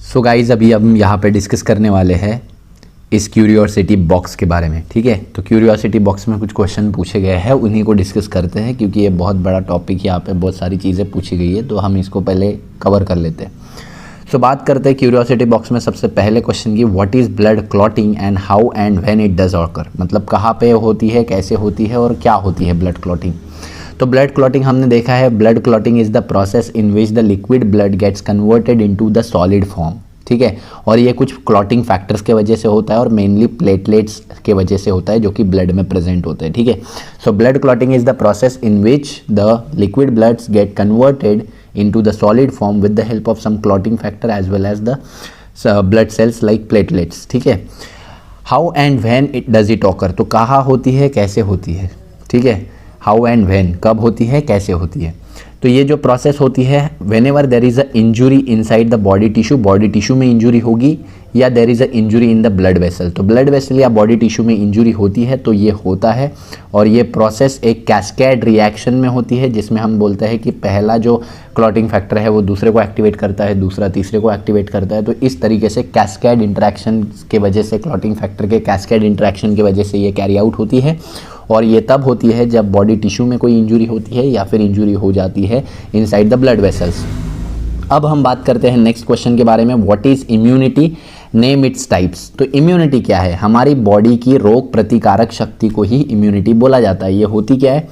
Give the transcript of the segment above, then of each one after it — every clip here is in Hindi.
सो गाइज अभी हम यहाँ पे डिस्कस करने वाले हैं इस क्यूरियोसिटी बॉक्स के बारे में। ठीक है, तो क्यूरियोसिटी बॉक्स में कुछ क्वेश्चन पूछे गए हैं, उन्हीं को डिस्कस करते हैं क्योंकि ये बहुत बड़ा टॉपिक, यहाँ पे बहुत सारी चीज़ें पूछी गई है तो हम इसको पहले कवर कर लेते हैं। सो बात करते हैं क्यूरियोसिटी बॉक्स में सबसे पहले क्वेश्चन की, what is blood clotting and how and when it does occur. मतलब कहाँ पे होती है, कैसे होती है और क्या होती है ब्लड क्लॉटिंग। तो ब्लड क्लॉटिंग हमने देखा है, blood clotting is the process in which the liquid blood gets converted into the solid form. ठीक है, और ये कुछ क्लॉटिंग फैक्टर्स के वजह से होता है और मेनली प्लेटलेट्स के वजह से होता है जो कि ब्लड में प्रेजेंट होते हैं। ठीक है, so blood clotting is the process in which the liquid bloods get converted into the solid form with the help of some clotting factor as well as the blood cells like platelets. ठीक है, how and when it does it occur, तो कहाँ होती है, कैसे होती है। ठीक है, हाउ एंड व्हेन, कब होती है, कैसे होती है। तो ये जो प्रोसेस होती है, when ever there is a injury inside the body tissue में इंजुरी होगी या there is a injury in the blood vessel, तो ब्लड वेसल या बॉडी टिश्यू में इंजुरी होती है तो ये होता है। और ये प्रोसेस एक कैस्केड रिएक्शन में होती है जिसमें हम बोलते हैं कि पहला जो क्लॉटिंग फैक्टर है वो दूसरे को एक्टिवेट करता है, दूसरा तीसरे को एक्टिवेट करता है। तो इस तरीके से कैस्केड इंटरेक्शन के वजह से, क्लॉटिंग फैक्टर के कैस्केड इंटरेक्शन की वजह से ये कैरी आउट होती है। और ये तब होती है जब बॉडी टिश्यू में कोई इंजुरी होती है या फिर इंजुरी हो जाती है इनसाइड द ब्लड वेसल्स। अब हम बात करते हैं नेक्स्ट क्वेश्चन के बारे में, what is immunity, name its types. तो इम्यूनिटी क्या है, हमारी बॉडी की रोग प्रतिकारक शक्ति को ही इम्यूनिटी बोला जाता है। ये होती क्या है,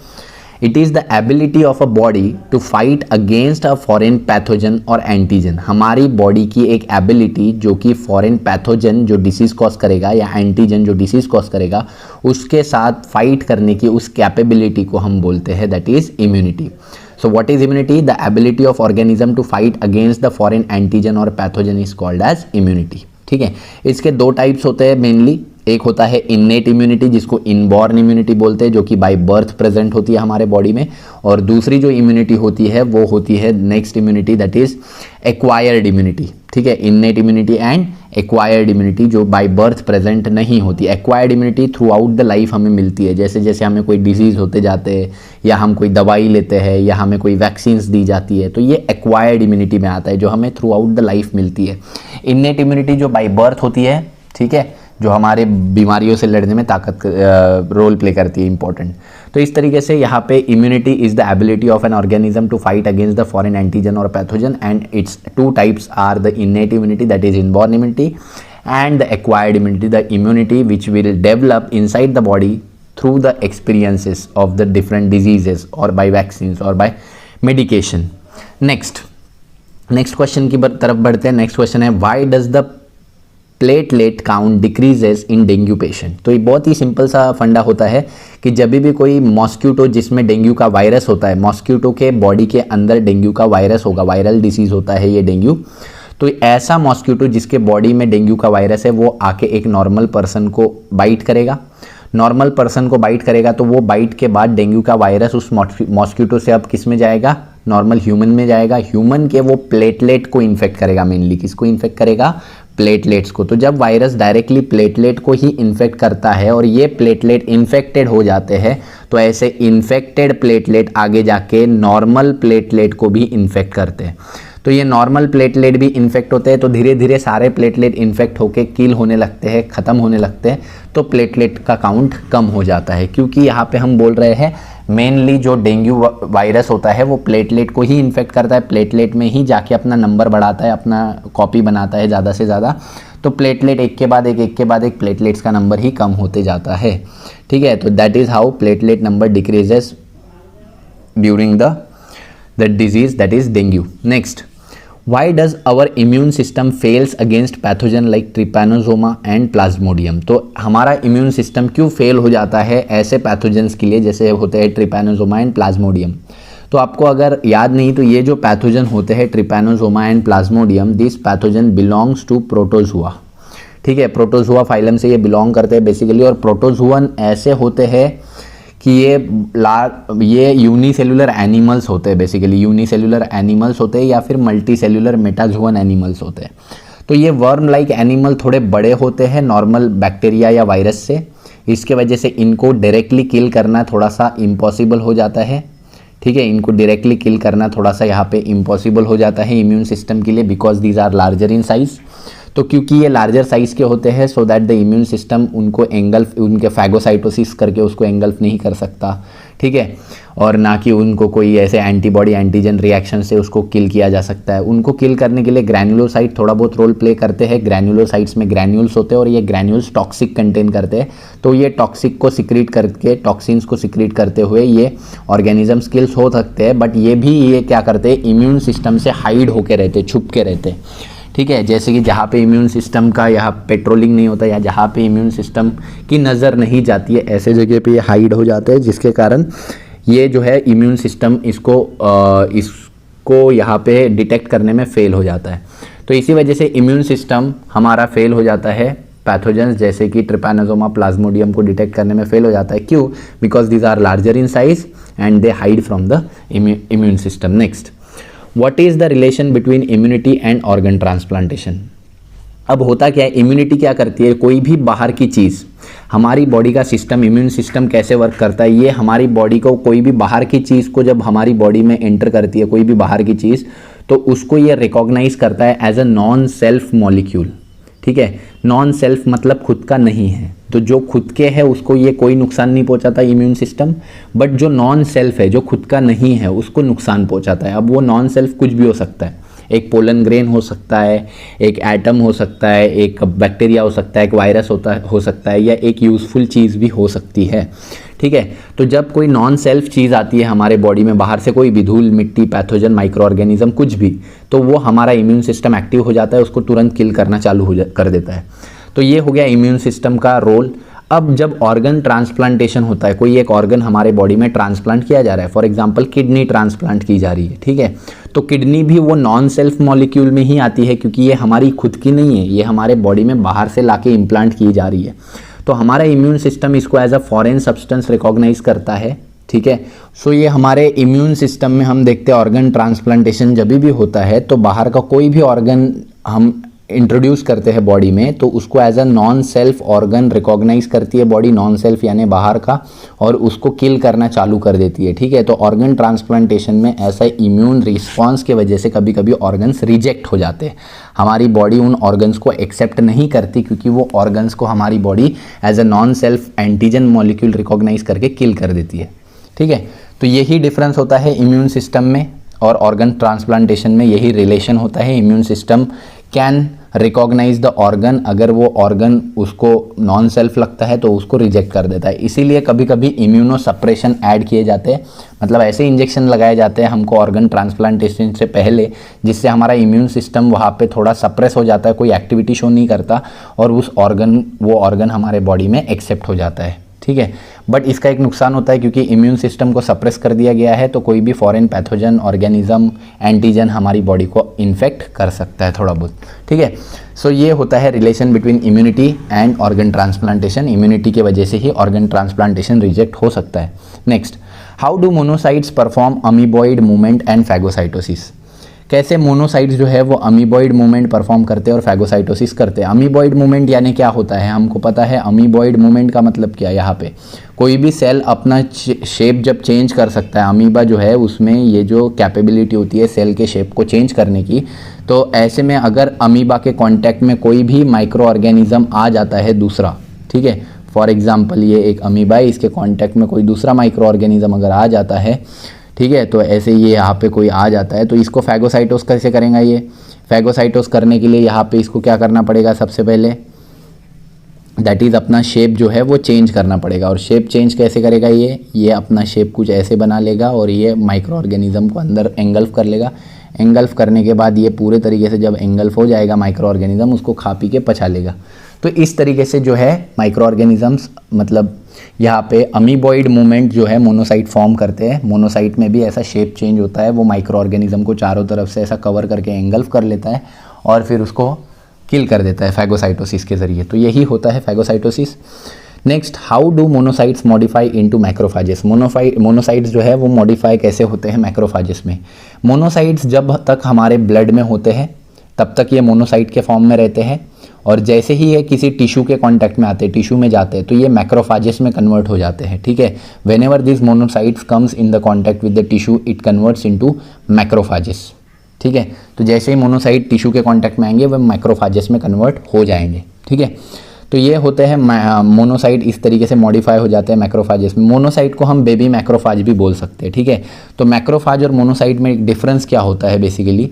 it is the ability of a body to fight against a foreign pathogen और एंटीजन। हमारी बॉडी की एक एबिलिटी जो कि फॉरेन पैथोजन जो डिसीज कॉज करेगा या एंटीजन जो डिसीज कॉज करेगा उसके साथ फाइट करने की उस कैपेबिलिटी को हम बोलते हैं, that is immunity. So what is immunity? The ability of organism to fight against the foreign antigen or pathogen is called as immunity. ठीक है, इसके दो टाइप्स होते हैं मेनली। एक होता है इननेट इम्यूनिटी जिसको इनबॉर्न इम्यूनिटी बोलते हैं, जो कि बाय बर्थ प्रेजेंट होती है हमारे बॉडी में। और दूसरी जो इम्यूनिटी होती है वो होती है next immunity, that is acquired immunity. ठीक है, innate immunity and acquired immunity जो बाय बर्थ प्रेजेंट नहीं होती। Acquired immunity through out the life हमें मिलती है, जैसे जैसे हमें कोई डिजीज़ होते जाते हैं या हम कोई दवाई लेते हैं या हमें कोई वैक्सीन्स दी जाती है तो ये एक्वायर्ड इम्यूनिटी में आता है जो हमें थ्रू आउट द लाइफ मिलती है। इननेट इम्यूनिटी जो बाय बर्थ होती है, ठीक है, जो हमारे बीमारियों से लड़ने में ताकत रोल प्ले करती है, इंपॉर्टेंट। तो इस तरीके से यहाँ पे immunity is the ability of an organism to fight against the foreign antigen और pathogen and its two types are the innate immunity that is inborn immunity and the acquired immunity, the immunity which will develop inside the body through the experiences of the different diseases और बाय वैक्सीन्स और बाय मेडिकेशन। नेक्स्ट क्वेश्चन की तरफ बढ़ते हैं। नेक्स्ट क्वेश्चन है, why does the platelet count decreases in dengue patient. तो ये बहुत ही सिंपल सा फंडा होता है कि जब भी कोई मॉस्क्यूटो जिसमें डेंगू का वायरस होता है, मॉस्क्यूटो के बॉडी के अंदर डेंगू का वायरस होगा, वायरल डिसीज होता है ये डेंगू। तो ऐसा मॉस्क्यूटो जिसके बॉडी में डेंगू का वायरस है वो आके एक नॉर्मल पर्सन को बाइट करेगा। नॉर्मल पर्सन को बाइट करेगा तो वो बाइट के बाद डेंगू का वायरस उस मॉस्क्यूटो से अब किस में जाएगा, नॉर्मल ह्यूमन में जाएगा। ह्यूमन के वो प्लेटलेट को इन्फेक्ट करेगा, मेनली किसको इन्फेक्ट करेगा, प्लेटलेट्स को। तो जब वायरस डायरेक्टली प्लेटलेट को ही इन्फेक्ट करता है और ये प्लेटलेट इन्फेक्टेड हो जाते हैं तो ऐसे इन्फेक्टेड प्लेटलेट आगे जाके नॉर्मल प्लेटलेट को भी इन्फेक्ट करते हैं। तो ये नॉर्मल प्लेटलेट भी इन्फेक्ट होते हैं तो धीरे धीरे सारे प्लेटलेट इन्फेक्ट होके किल होने लगते हैं, ख़त्म होने लगते हैं, तो प्लेटलेट का काउंट कम हो जाता है। क्योंकि यहाँ पे हम बोल रहे हैं मेनली जो डेंगू वायरस होता है वो प्लेटलेट को ही इन्फेक्ट करता है, प्लेटलेट में ही जाके अपना नंबर बढ़ाता है, अपना कॉपी बनाता है ज़्यादा से ज़्यादा। तो प्लेटलेट एक के बाद एक प्लेटलेट्स का नंबर ही कम होते जाता है। ठीक है, तो that is how platelet number decreases during the disease that is dengue. Next, Why does our immune system fails against pathogen like trypanosoma and plasmodium? तो हमारा इम्यून सिस्टम क्यों फेल हो जाता है ऐसे पैथोजेंस के लिए जैसे होते हैं ट्रिपैनोसोमा एंड प्लाज्मोडियम। तो आपको अगर याद नहीं तो ये जो पैथोजन होते हैं trypanosoma and plasmodium, this pathogen belongs to protozoa. ठीक है, प्रोटोजुआ फाइलम से ये बिलोंग करते हैं बेसिकली। और प्रोटोजुअन ऐसे होते हैं कि ये यूनिसेलुलर एनिमल्स होते हैं, बेसिकली यूनिसेलुलर एनिमल्स होते हैं या फिर मल्टी सेलुलर मेटाजुअन एनिमल्स होते हैं। तो ये वर्म लाइक एनिमल थोड़े बड़े होते हैं नॉर्मल बैक्टीरिया या वायरस से, इसके वजह से इनको डायरेक्टली किल करना थोड़ा सा इम्पॉसिबल हो जाता है। ठीक है। इनको डायरेक्टली किल करना थोड़ा सा यहाँ पे इम्पॉसिबल हो जाता है इम्यून सिस्टम के लिए, because these are larger in size. तो क्योंकि ये लार्जर साइज के होते हैं, so that the immune system उनको एंगल्फ, उनके फैगोसाइटोसिस करके उसको एंगल्फ नहीं कर सकता, ठीक है। और ना कि उनको कोई ऐसे एंटीबॉडी एंटीजन रिएक्शन से उसको किल किया जा सकता है। उनको किल करने के लिए ग्रैन्युलोसाइट थोड़ा बहुत रोल प्ले करते हैं। ग्रैन्युलोसाइट्स में ग्रैन्यूल्स होते हैं और ये ग्रैन्यूल्स टॉक्सिक कंटेन करते हैं, तो ये टॉक्सिक को सिक्रीट करके, टॉक्सिन्स को सिक्रीट करते हुए ये ऑर्गेनिजम्स किल्स हो सकते हैं। बट ये क्या करते हैं, इम्यून सिस्टम से हाइड होके रहते, छुप के रहते, ठीक है। जैसे कि जहाँ पे इम्यून सिस्टम का यहाँ पेट्रोलिंग नहीं होता या जहाँ पे इम्यून सिस्टम की नज़र नहीं जाती है, ऐसे जगह पे ये हाइड हो जाते हैं, जिसके कारण ये जो है इम्यून सिस्टम इसको यहाँ पे डिटेक्ट करने में फेल हो जाता है। तो इसी वजह से इम्यून सिस्टम हमारा फेल हो जाता है पैथोजेंस जैसे कि ट्रिपैनोसोमा प्लाज्मोडियम को डिटेक्ट करने में फेल हो जाता है। क्यों? Because these are larger in size and they hide from the immune system. Next, what is the relation between immunity and organ transplantation? अब होता क्या है, इम्यूनिटी क्या करती है, कोई भी बाहर की चीज़, हमारी बॉडी का सिस्टम, इम्यून सिस्टम कैसे वर्क करता है, ये हमारी बॉडी को, कोई भी बाहर की चीज़ को जब हमारी बॉडी में एंटर करती है, कोई भी बाहर की चीज़, तो उसको ये रिकॉग्नाइज करता है as a non self molecule, ठीक है। नॉन सेल्फ मतलब खुद का नहीं है, तो जो खुद के है उसको ये कोई नुकसान नहीं पहुंचाता इम्यून सिस्टम, बट जो नॉन सेल्फ है, जो खुद का नहीं है, उसको नुकसान पहुंचाता है। अब वो नॉन सेल्फ कुछ भी हो सकता है, एक पोलन ग्रेन हो सकता है, एक एटम हो सकता है, एक बैक्टीरिया हो सकता है, एक वायरस हो सकता है, या एक यूज़फुल चीज़ भी हो सकती है, ठीक है। तो जब कोई नॉन सेल्फ चीज़ आती है हमारे बॉडी में, बाहर से कोई भी धूल, मिट्टी, पैथोजन, माइक्रो ऑर्गेनिज्म, कुछ भी, तो वो हमारा इम्यून सिस्टम एक्टिव हो जाता है, उसको तुरंत किल करना चालू कर देता है। तो ये हो गया इम्यून सिस्टम का रोल। अब जब ऑर्गन ट्रांसप्लांटेशन होता है, कोई एक ऑर्गन हमारे बॉडी में ट्रांसप्लांट किया जा रहा है, फॉर एग्जांपल किडनी ट्रांसप्लांट की जा रही है, ठीक है, तो किडनी भी वो नॉन सेल्फ मॉलिक्यूल में ही आती है, क्योंकि ये हमारी खुद की नहीं है, ये हमारे बॉडी में बाहर से लाके इम्प्लांट की जा रही है। तो हमारा इम्यून सिस्टम इसको as a foreign substance recognize करता है, ठीक है। सो ये हमारे इम्यून सिस्टम में हम देखते हैं ऑर्गन ट्रांसप्लांटेशन जब भी होता है, तो बाहर का कोई भी ऑर्गन हम इंट्रोड्यूस करते हैं बॉडी में, तो उसको as a non self organ recognize करती है बॉडी, नॉन सेल्फ यानी बाहर का, और उसको किल करना चालू कर देती है, ठीक है। तो ऑर्गन ट्रांसप्लांटेशन में ऐसा इम्यून रिस्पॉन्स की वजह से कभी कभी ऑर्गन्स रिजेक्ट हो जाते हैं, हमारी बॉडी उन ऑर्गन्स को एक्सेप्ट नहीं करती, क्योंकि वो ऑर्गन्स को हमारी body as a non self antigen molecule recognize करके किल कर देती है, ठीक है। तो यही डिफरेंस होता है इम्यून सिस्टम में और ऑर्गन ट्रांसप्लांटेशन में, यही रिलेशन होता है। Immune system can recognize the organ, अगर वो ऑर्गन उसको नॉन सेल्फ लगता है तो उसको रिजेक्ट कर देता है। इसीलिए कभी कभी इम्यूनो सप्रेशन ऐड किए जाते हैं, मतलब ऐसे इंजेक्शन लगाए जाते हैं हमको ऑर्गन ट्रांसप्लांटेशन से पहले, जिससे हमारा इम्यून सिस्टम वहाँ पे थोड़ा सप्रेस हो जाता है, कोई एक्टिविटी शो नहीं करता, और वो ऑर्गन हमारे बॉडी में एक्सेप्ट हो जाता है, ठीक है। बट इसका एक नुकसान होता है, क्योंकि इम्यून सिस्टम को सप्रेस कर दिया गया है, तो कोई भी फॉरेन पैथोजन, ऑर्गेनिज्म, एंटीजन हमारी बॉडी को इन्फेक्ट कर सकता है थोड़ा बहुत, ठीक है। सो ये होता है relation between immunity and organ transplantation. Immunity की वजह से ही ऑर्गन ट्रांसप्लांटेशन रिजेक्ट हो सकता है। Next, how do monocytes perform amoeboid movement and phagocytosis? कैसे मोनोसाइट्स जो है वो अमीबॉइड मूवमेंट परफॉर्म करते हैं और फैगोसाइटोसिस करते हैं। अमीबॉइड मूवमेंट यानी क्या होता है, हमको पता है अमीबॉइड मूवमेंट का मतलब क्या है। यहाँ पे कोई भी सेल अपना शेप जब चेंज कर सकता है, अमीबा जो है उसमें ये जो कैपेबिलिटी होती है सेल के शेप को चेंज करने की, तो ऐसे में अगर अमीबा के कॉन्टैक्ट में कोई भी माइक्रो ऑर्गेनिज्म आ जाता है दूसरा, ठीक है, फॉर एग्जाम्पल ये एक अमीबा है, इसके कॉन्टैक्ट में कोई दूसरा माइक्रो ऑर्गेनिज्म अगर आ जाता है, ठीक है, तो ऐसे ये यहाँ पे कोई आ जाता है, तो इसको फैगोसाइटोस कैसे करेंगे। ये फैगोसाइटोस करने के लिए यहाँ पे इसको क्या करना पड़ेगा, सबसे पहले दैट इज़ अपना शेप जो है वो चेंज करना पड़ेगा। और शेप चेंज कैसे करेगा, ये अपना शेप कुछ ऐसे बना लेगा और ये माइक्रो ऑर्गेनिज्म को अंदर एंगल्फ कर लेगा। एंगल्फ करने के बाद ये पूरे तरीके से जब एंगल्फ हो जाएगा माइक्रो ऑर्गेनिज्म, उसको खा पी के पचा लेगा। तो इस तरीके से जो है माइक्रो ऑर्गेनिजम्स, मतलब यहाँ पे अमीबॉइड मूवमेंट जो है मोनोसाइट फॉर्म करते हैं। मोनोसाइट में भी ऐसा शेप चेंज होता है, वो माइक्रो ऑर्गेनिज्म को चारों तरफ से ऐसा कवर करके एंगल्फ कर लेता है और फिर उसको किल कर देता है फैगोसाइटोसिस के ज़रिए। तो यही होता है phagocytosis. Next, how do monocytes modify into macrophages? Monocytes जो है वो मॉडिफाई कैसे होते हैं मैक्रोफेजेस में। मोनोसाइट्स जब तक हमारे ब्लड में होते हैं तब तक ये मोनोसाइट के फॉर्म में रहते हैं, और जैसे ही ये किसी टिश्यू के कांटेक्ट में आते हैं, टिश्यू में जाते हैं, तो ये मैक्रोफाजेस में कन्वर्ट हो जाते हैं, ठीक है। Whenever this monocytes comes in the contact with the tissue it converts into macrophages, ठीक है। तो जैसे ही मोनोसाइट टिश्यू के कांटेक्ट में आएंगे वह मैक्रोफाजेस में कन्वर्ट हो जाएंगे, ठीक है। तो ये होते हैं मोनोसाइट, इस तरीके से मॉडिफाई हो जाते हैं मैक्रोफाजेस में। मोनोसाइट को हम बेबी मैक्रोफाज भी बोल सकते हैं, ठीक है। तो मैक्रोफाज और मोनोसाइट में एक डिफरेंस क्या होता है, बेसिकली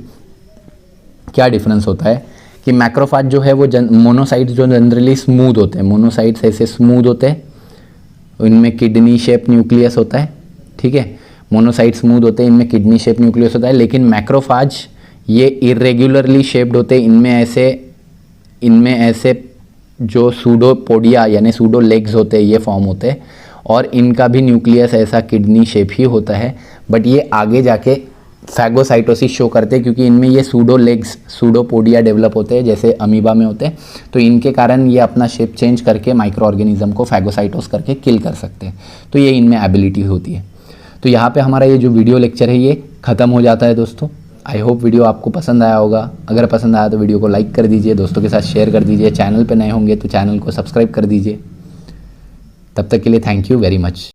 क्या डिफरेंस होता है कि मैक्रोफाज जो है वो मोनोसाइट जो जनरली स्मूथ होते हैं, मोनोसाइट्स ऐसे स्मूथ होते हैं, इनमें किडनी शेप न्यूक्लियस होता है, ठीक है। मोनोसाइट स्मूथ होते हैं, इनमें किडनी शेप न्यूक्लियस होता है। लेकिन मैक्रोफाज ये इरेगुलरली शेप्ड होते हैं, इनमें ऐसे जो सूडोपोडिया यानी सूडो लेग्स होते हैं ये फॉर्म होते हैं, और इनका भी न्यूक्लियस ऐसा किडनी शेप ही होता है। बट ये आगे जाके फैगोसाइटोसिस शो करते हैं, क्योंकि इनमें ये सूडो लेग्स, सूडोपोडिया डेवलप होते हैं जैसे अमीबा में होते हैं। तो इनके कारण ये अपना शेप चेंज करके माइक्रो ऑर्गेनिज्म को फैगोसाइटोस करके किल कर सकते हैं। तो ये इनमें एबिलिटी होती है। तो यहाँ पे हमारा ये जो वीडियो लेक्चर है ये ख़त्म हो जाता है दोस्तों। आई होप वीडियो आपको पसंद आया होगा। अगर पसंद आया तो वीडियो को लाइक कर दीजिए, दोस्तों के साथ शेयर कर दीजिए। चैनल पे नए होंगे तो चैनल को सब्सक्राइब कर दीजिए। तब तक के लिए थैंक यू वेरी मच।